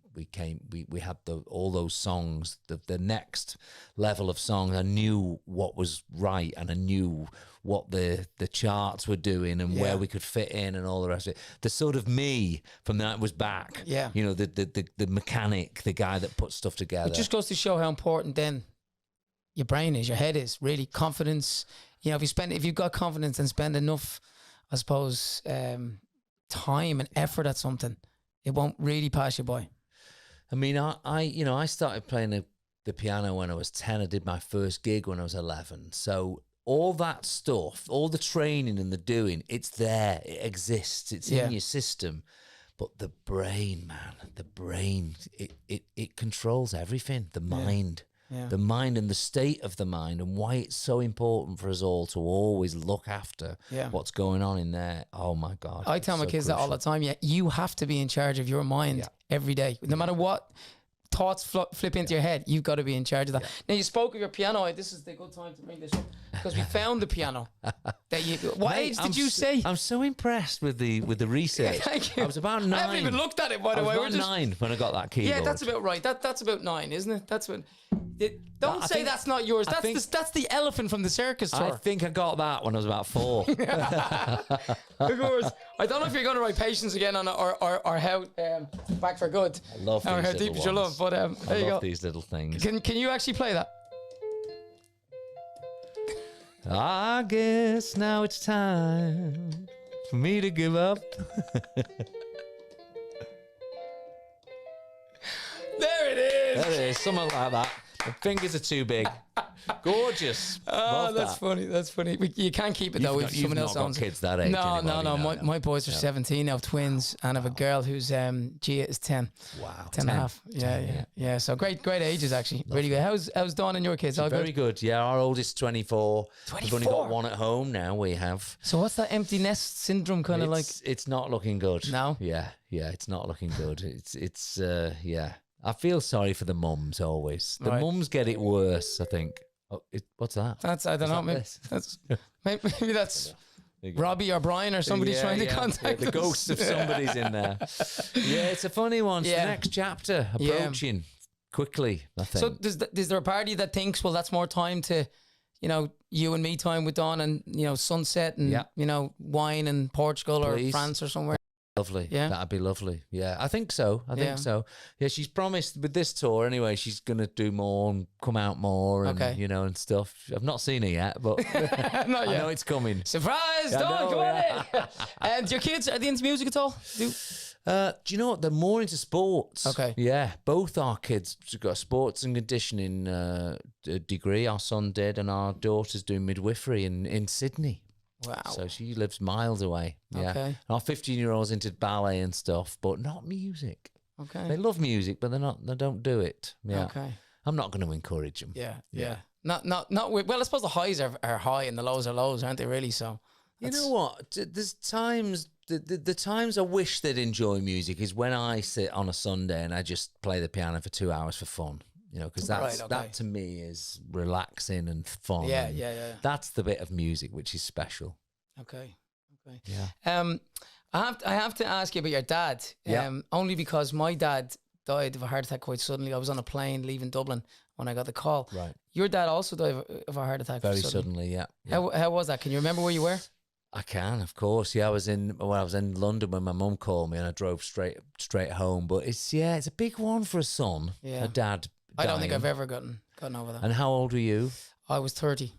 [SPEAKER 3] had all those songs, the next level of songs. I knew what was right, and I knew what the charts were doing and where we could fit in and all the rest of it. The sort of me from the night was back. Yeah. You know, the mechanic, the guy that put stuff together.
[SPEAKER 2] It just goes to show how important then your brain is, your head is, really. Confidence. You know, if you've got confidence and spend enough, I suppose, time and effort at something, it won't really pass you by.
[SPEAKER 3] I mean, I started playing the piano when I was 10. I did my first gig when I was 11. So all that stuff, all the training and the doing, it's there, it exists, it's in your system. But the brain, man, it controls everything. The mind. Yeah. The mind and the state of the mind, and why it's so important for us all to always look after what's going on in there. Oh my God.
[SPEAKER 2] I tell my kids that all the time. Yeah, you have to be in charge of your mind every day. No matter what thoughts flip into your head, you've got to be in charge of that. Now, you spoke of your piano. This is the good time to bring this up, because we found the piano. What age did you say?
[SPEAKER 3] I'm so impressed with the research.
[SPEAKER 2] Thank you.
[SPEAKER 3] I was about 9.
[SPEAKER 2] I haven't even looked at it, by the way.
[SPEAKER 3] I was about 9 when I got that keyboard.
[SPEAKER 2] Yeah, that's about right. That's about 9, isn't it? That's when. Don't say that's not yours. That's the elephant from the circus tour.
[SPEAKER 3] I think I got that when I was about 4.
[SPEAKER 2] Of course. I don't know if you're going to write Patience again on or how Back for Good.
[SPEAKER 3] I love these
[SPEAKER 2] or how
[SPEAKER 3] little
[SPEAKER 2] deep is your love. But there you go.
[SPEAKER 3] I love these little things.
[SPEAKER 2] Can you actually play that?
[SPEAKER 3] I guess now it's time for me to give up.
[SPEAKER 2] There it is.
[SPEAKER 3] There it is, something like that. My fingers are too big. Gorgeous.
[SPEAKER 2] Oh,
[SPEAKER 3] Love
[SPEAKER 2] that's
[SPEAKER 3] that.
[SPEAKER 2] funny. That's funny. You can't keep it though if someone else owns
[SPEAKER 3] it.
[SPEAKER 2] it.
[SPEAKER 3] Kids that age.
[SPEAKER 2] No.
[SPEAKER 3] Anybody?
[SPEAKER 2] My boys are 17 now, twins, and I have a girl who's Gia is 10.
[SPEAKER 3] Wow.
[SPEAKER 2] 10 and a half. Yeah. So great ages actually. Really good. How's Dawn and your kids? All
[SPEAKER 3] Very good. Yeah, our oldest 24.
[SPEAKER 2] 24.
[SPEAKER 3] We've only got one at home now. We have.
[SPEAKER 2] So what's that empty nest syndrome kind of like?
[SPEAKER 3] It's not looking good.
[SPEAKER 2] No.
[SPEAKER 3] Yeah. It's not looking good. It's yeah. I feel sorry for the mums always. The mums get it worse, I think. Oh, what's that?
[SPEAKER 2] I don't know. Maybe that's Robbie or Brian or somebody's trying to contact
[SPEAKER 3] the
[SPEAKER 2] us.
[SPEAKER 3] ghost of somebody's in there. Yeah, it's a funny one. It's the next chapter approaching quickly, I think.
[SPEAKER 2] So is there a party that thinks, well, that's more time to, you and me time with Dawn and, sunset and, wine in Portugal or France or somewhere?
[SPEAKER 3] Lovely. Yeah. That'd be lovely. Yeah, I think so. I think so. Yeah, she's promised with this tour anyway, she's going to do more and come out more and, and stuff. I've not seen her yet, but
[SPEAKER 2] not yet.
[SPEAKER 3] I know it's coming.
[SPEAKER 2] Surprise, Dawn, come on in. And your kids, are they into music at all?
[SPEAKER 3] Do you know what? They're more into sports.
[SPEAKER 2] Okay.
[SPEAKER 3] Yeah, both our kids have got a sports and conditioning degree. Our son did, and our daughter's doing midwifery in Sydney.
[SPEAKER 2] Wow.
[SPEAKER 3] So she lives miles away. Yeah.
[SPEAKER 2] Okay.
[SPEAKER 3] And our 15-year-old's into ballet and stuff, but not music.
[SPEAKER 2] Okay.
[SPEAKER 3] They love music, but they don't do it. Yeah.
[SPEAKER 2] Okay.
[SPEAKER 3] I'm not going to encourage them.
[SPEAKER 2] Yeah. Not well, I suppose the highs are high and the lows are lows, aren't they really? So
[SPEAKER 3] you know what? There's times the times I wish they'd enjoy music is when I sit on a Sunday and I just play the piano for 2 hours for fun. Because that to me is relaxing and fun.
[SPEAKER 2] Yeah.
[SPEAKER 3] That's the bit of music which is special.
[SPEAKER 2] Okay.
[SPEAKER 3] Yeah.
[SPEAKER 2] I have to ask you about your dad. Only because my dad died of a heart attack quite suddenly. I was on a plane leaving Dublin when I got the call.
[SPEAKER 3] Right.
[SPEAKER 2] Your dad also died of a heart attack.
[SPEAKER 3] Very suddenly. Yeah.
[SPEAKER 2] How was that? Can you remember where you were?
[SPEAKER 3] I can, of course. Yeah, I was in London when my mum called me, and I drove straight home. But it's a big one for a son.
[SPEAKER 2] Yeah.
[SPEAKER 3] A dad.
[SPEAKER 2] I don't think I've ever gotten over that.
[SPEAKER 3] And how old were you?
[SPEAKER 2] I was 30.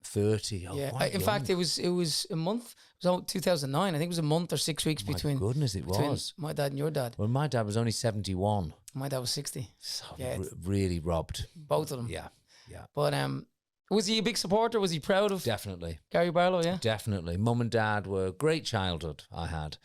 [SPEAKER 3] 30. Oh,
[SPEAKER 2] yeah. In fact, it was a month. It was 2009. I think it was a month or 6 weeks between.
[SPEAKER 3] My goodness, it was
[SPEAKER 2] my dad and your dad.
[SPEAKER 3] Well, my dad was only 71.
[SPEAKER 2] My dad was 60.
[SPEAKER 3] So really robbed.
[SPEAKER 2] Both of them.
[SPEAKER 3] Yeah.
[SPEAKER 2] But was he a big supporter? Was he proud of?
[SPEAKER 3] Definitely.
[SPEAKER 2] Gary Barlow. Yeah.
[SPEAKER 3] Definitely. Mum and dad were a great childhood. I had.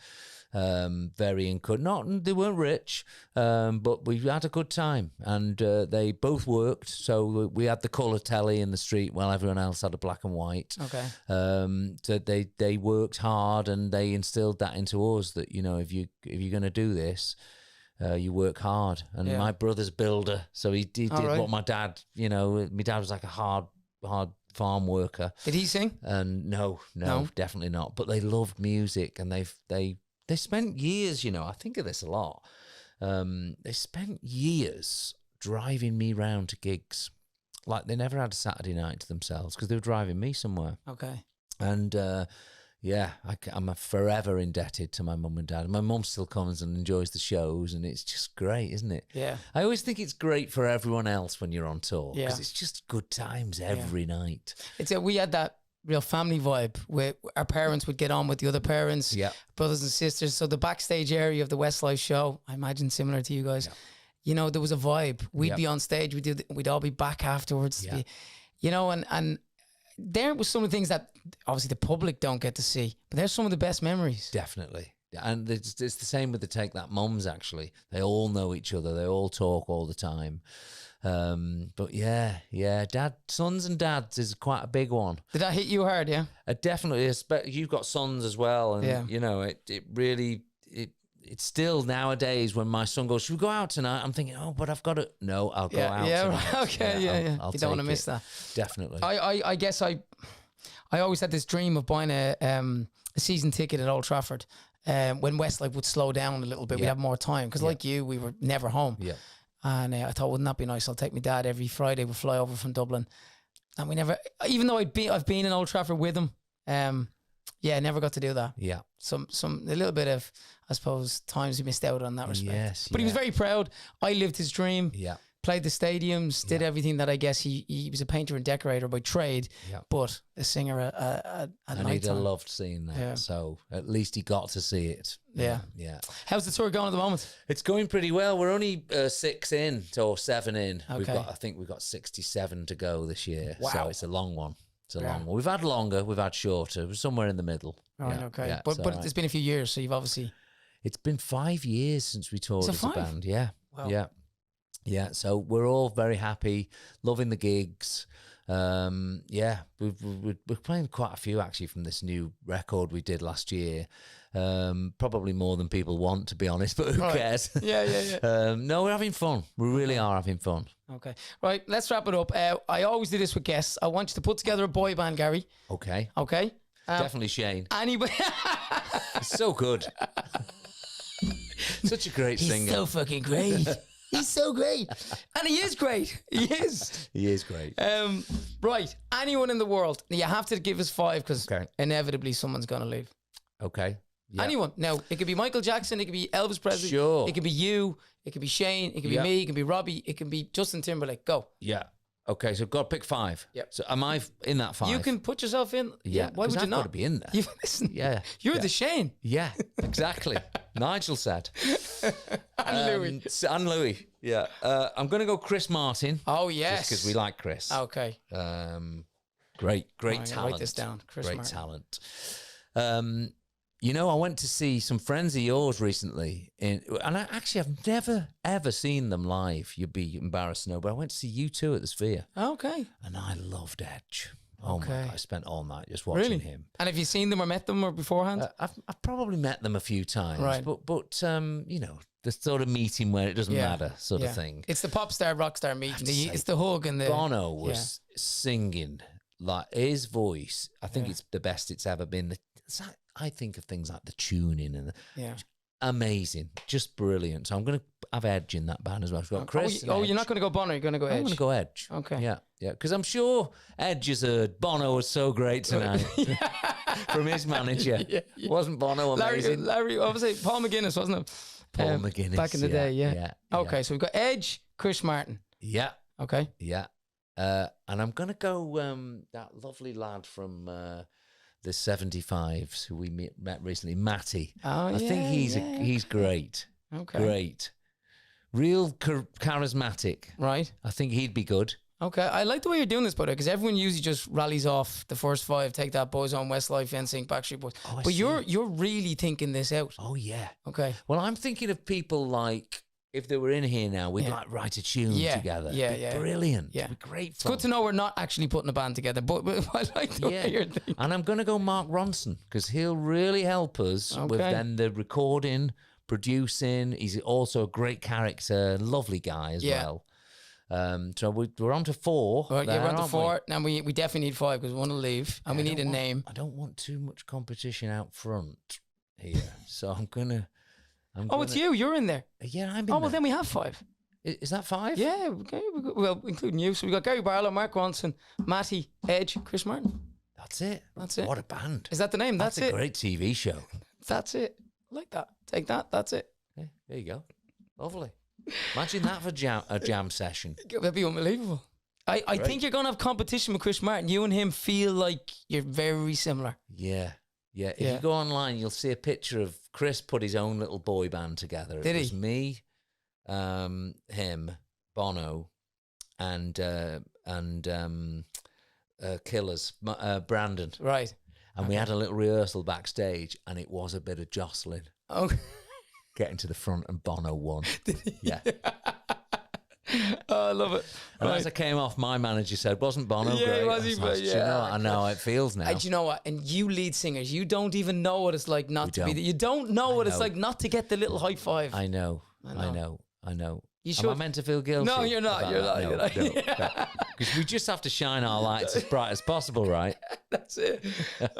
[SPEAKER 3] Very encouraged. They weren't rich, but we had a good time, and they both worked. So we had the colour telly in the street while everyone else had a black and white.
[SPEAKER 2] Okay.
[SPEAKER 3] So they worked hard, and they instilled that into us that if you're going to do this, you work hard. And my brother's builder, so he did what my dad. My dad was like a hard farm worker.
[SPEAKER 2] Did he sing?
[SPEAKER 3] And no, definitely not. But they loved music, and they spent years, I think of this a lot. They spent years driving me round to gigs. Like they never had a Saturday night to themselves because they were driving me somewhere.
[SPEAKER 2] Okay.
[SPEAKER 3] And I'm forever indebted to my mum and dad. And my mum still comes and enjoys the shows, and it's just great, isn't it?
[SPEAKER 2] Yeah.
[SPEAKER 3] I always think it's great for everyone else when you're on tour because it's just good times every night.
[SPEAKER 2] We had that real family vibe where our parents would get on with the other parents, brothers and sisters. So the backstage area of the Westlife show, I imagine similar to you guys, there was a vibe. We'd be on stage, we'd all be back afterwards. And there was some of the things that obviously the public don't get to see, but there's some of the best memories.
[SPEAKER 3] Definitely. And it's the same with the Take That mums, actually. They all know each other. They all talk all the time. But sons and dads is quite a big one.
[SPEAKER 2] Did that hit you hard? Yeah,
[SPEAKER 3] definitely. You've got sons as well, and it really it's still nowadays when my son goes, should we go out tonight? I'm thinking, but I've got to. No, I'll go out.
[SPEAKER 2] Yeah,
[SPEAKER 3] tonight.
[SPEAKER 2] right. Okay, I'll you don't want to miss that.
[SPEAKER 3] Definitely.
[SPEAKER 2] I guess I always had this dream of buying a season ticket at Old Trafford. When Westlife would slow down a little bit, we'd have more time because, like you, we were never home. Yeah. And I thought, wouldn't that be nice? I'll take my dad every Friday. We'll fly over from Dublin, and we never. Even though I've been in Old Trafford with him, I never got to do that. Yeah, a little bit of, I suppose, times he missed out on that respect. Yes, but he was very proud. I lived his dream. Yeah, played the stadiums, did everything that I guess he was a painter and decorator by trade, but a singer at
[SPEAKER 3] and
[SPEAKER 2] night
[SPEAKER 3] he'd have
[SPEAKER 2] time.
[SPEAKER 3] loved seeing that.
[SPEAKER 2] Yeah.
[SPEAKER 3] So at least he got to see it.
[SPEAKER 2] Yeah. How's the tour going at the moment?
[SPEAKER 3] It's going pretty well. We're only 6 in or 7 in.
[SPEAKER 2] Okay.
[SPEAKER 3] I think we've got 67 to go this year.
[SPEAKER 2] Wow.
[SPEAKER 3] So it's a long one. It's a long one. We've had longer, we've had shorter. We're somewhere in the middle.
[SPEAKER 2] Right, okay. But it's been a few years, so you've obviously...
[SPEAKER 3] It's been 5 years since we toured as a band. Yeah.
[SPEAKER 2] Wow.
[SPEAKER 3] Yeah. So we're all very happy, loving the gigs. We're playing quite a few actually from this new record we did last year. Probably more than people want, to be honest, but who cares?
[SPEAKER 2] Yeah.
[SPEAKER 3] No, we're having fun. We really are having fun.
[SPEAKER 2] Okay. Right, let's wrap it up. I always do this with guests. I want you to put together a boy band, Gary.
[SPEAKER 3] Okay.
[SPEAKER 2] Okay?
[SPEAKER 3] Definitely Shane.
[SPEAKER 2] Anybody?
[SPEAKER 3] He's so good. Such a great singer.
[SPEAKER 2] He's so fucking great. He's so great. And he is great. He is.
[SPEAKER 3] He is great.
[SPEAKER 2] Right. Anyone in the world. You have to give us 5 because inevitably someone's going to leave.
[SPEAKER 3] Okay. Yeah.
[SPEAKER 2] Anyone. Now, it could be Michael Jackson. It could be Elvis Presley.
[SPEAKER 3] Sure.
[SPEAKER 2] It could be you. It could be Shane. It could be me. It could be Robbie. It can be Justin Timberlake. Go.
[SPEAKER 3] Yeah. Okay, so I've got to pick 5.
[SPEAKER 2] Yep.
[SPEAKER 3] So am I in that 5?
[SPEAKER 2] You can put yourself in.
[SPEAKER 3] Yeah.
[SPEAKER 2] Why would you
[SPEAKER 3] I've
[SPEAKER 2] not?
[SPEAKER 3] got to be in there.
[SPEAKER 2] Listen.
[SPEAKER 3] Yeah.
[SPEAKER 2] You're the Shane.
[SPEAKER 3] Yeah, exactly. Nigel said.
[SPEAKER 2] And Louis.
[SPEAKER 3] And Louis. Yeah. I'm going to go Chris Martin.
[SPEAKER 2] Oh, yes.
[SPEAKER 3] Just because we like Chris.
[SPEAKER 2] Okay.
[SPEAKER 3] Great
[SPEAKER 2] I'm
[SPEAKER 3] talent.
[SPEAKER 2] gonna write this down. Chris
[SPEAKER 3] Great
[SPEAKER 2] Martin.
[SPEAKER 3] talent. You know, I went to see some friends of yours recently, and I've never ever seen them live. You'd be embarrassed to know, but I went to see U2 at the Sphere.
[SPEAKER 2] Okay.
[SPEAKER 3] And I loved Edge. Oh my God, I spent all night just
[SPEAKER 2] Really?
[SPEAKER 3] watching him.
[SPEAKER 2] And have you seen them or met them or beforehand?
[SPEAKER 3] I've probably met them a few times,
[SPEAKER 2] Right.
[SPEAKER 3] but you know, the sort of meeting where it doesn't matter sort of thing.
[SPEAKER 2] It's the pop star, rock star meeting. It's the hug and the...
[SPEAKER 3] Bono was singing, like his voice, I think it's the best it's ever been. I think of things like the tuning and amazing, just brilliant. So I'm going to have Edge in that band as well. I've got Chris.
[SPEAKER 2] You're not going to go Bono, you're going to go Edge?
[SPEAKER 3] I'm going to go Edge.
[SPEAKER 2] Okay.
[SPEAKER 3] Yeah, because I'm sure Edge has heard Bono was so great tonight from his manager. Wasn't Bono amazing?
[SPEAKER 2] Larry, obviously, Paul McGuinness, wasn't it?
[SPEAKER 3] Paul McGuinness.
[SPEAKER 2] Back in the day, yeah. Okay, so we've got Edge, Chris Martin.
[SPEAKER 3] Yeah.
[SPEAKER 2] Okay.
[SPEAKER 3] Yeah. And I'm going to go that lovely lad from... the 75s who we met recently, Matty. I think he's great.
[SPEAKER 2] Okay.
[SPEAKER 3] Great. Real charismatic.
[SPEAKER 2] Right.
[SPEAKER 3] I think he'd be good.
[SPEAKER 2] Okay. I like the way you're doing this, brother, because everyone usually just rallies off the first 5, Take That, Boyzone, Westlife, NSYNC, Backstreet Boys. But you're really thinking this out.
[SPEAKER 3] Oh, yeah.
[SPEAKER 2] Okay.
[SPEAKER 3] Well, I'm thinking of people like, if they were in here now, we'd like write a tune together. Yeah. Brilliant. Yeah. It'd be great fun.
[SPEAKER 2] It's good to know we're not actually putting a band together, but I like the way you're thinking.
[SPEAKER 3] And I'm going to go Mark Ronson because he'll really help us with then the recording, producing. He's also a great character, lovely guy as well. So we're on to 4.
[SPEAKER 2] Well, we're on to 4. Now we definitely need 5 because we want to leave and we need a name.
[SPEAKER 3] I don't want too much competition out front here. So I'm going to...
[SPEAKER 2] it's you. You're in there.
[SPEAKER 3] Yeah, I'm in
[SPEAKER 2] well, then we have 5.
[SPEAKER 3] Is that 5?
[SPEAKER 2] Yeah. Okay. Well, including you. So we got Gary Barlow, Mark Ronson, Matty, Edge, Chris Martin.
[SPEAKER 3] That's it.
[SPEAKER 2] That's it.
[SPEAKER 3] What a band.
[SPEAKER 2] Is that the name? That's it.
[SPEAKER 3] That's a great TV show.
[SPEAKER 2] That's it. I like that. Take that. That's it.
[SPEAKER 3] Yeah, there you go. Lovely. Imagine that for a jam session.
[SPEAKER 2] That'd be unbelievable. I think you're going to have competition with Chris Martin. You and him feel like you're very similar.
[SPEAKER 3] Yeah. Yeah, if you go online, you'll see a picture of Chris put his own little boy band together.
[SPEAKER 2] Did
[SPEAKER 3] it was me, him, Bono, and Killers, Brandon.
[SPEAKER 2] Right.
[SPEAKER 3] And we had a little rehearsal backstage, and it was a bit of jostling.
[SPEAKER 2] Okay.
[SPEAKER 3] Getting to the front, and Bono won. Yeah.
[SPEAKER 2] Oh, I love it.
[SPEAKER 3] And as I came off, my manager said, wasn't Bono great?
[SPEAKER 2] Was he?
[SPEAKER 3] Do you know what? I know how it feels now.
[SPEAKER 2] And you know what? And you lead singers, you don't even know what it's like not to be there. You don't know what it's like not to get the little high five.
[SPEAKER 3] I know.
[SPEAKER 2] You
[SPEAKER 3] Am I meant to feel guilty?
[SPEAKER 2] No, you're not. You're not.
[SPEAKER 3] Because we just have to shine our lights as bright as possible, right?
[SPEAKER 2] That's it.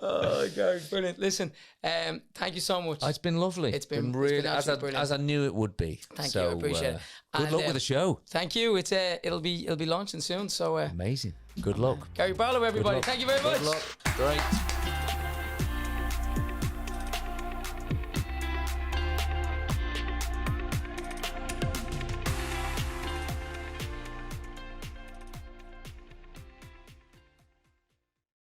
[SPEAKER 2] Oh, Gary, brilliant. Listen, thank you so much.
[SPEAKER 3] It's been lovely.
[SPEAKER 2] It's been
[SPEAKER 3] really
[SPEAKER 2] brilliant.
[SPEAKER 3] as I knew it would be.
[SPEAKER 2] Thank you. I appreciate it.
[SPEAKER 3] Good luck with the show.
[SPEAKER 2] Thank you. It's it'll be launching soon. So
[SPEAKER 3] amazing. Good luck.
[SPEAKER 2] Gary Barlow, everybody. Thank you very much.
[SPEAKER 3] Good luck. Great.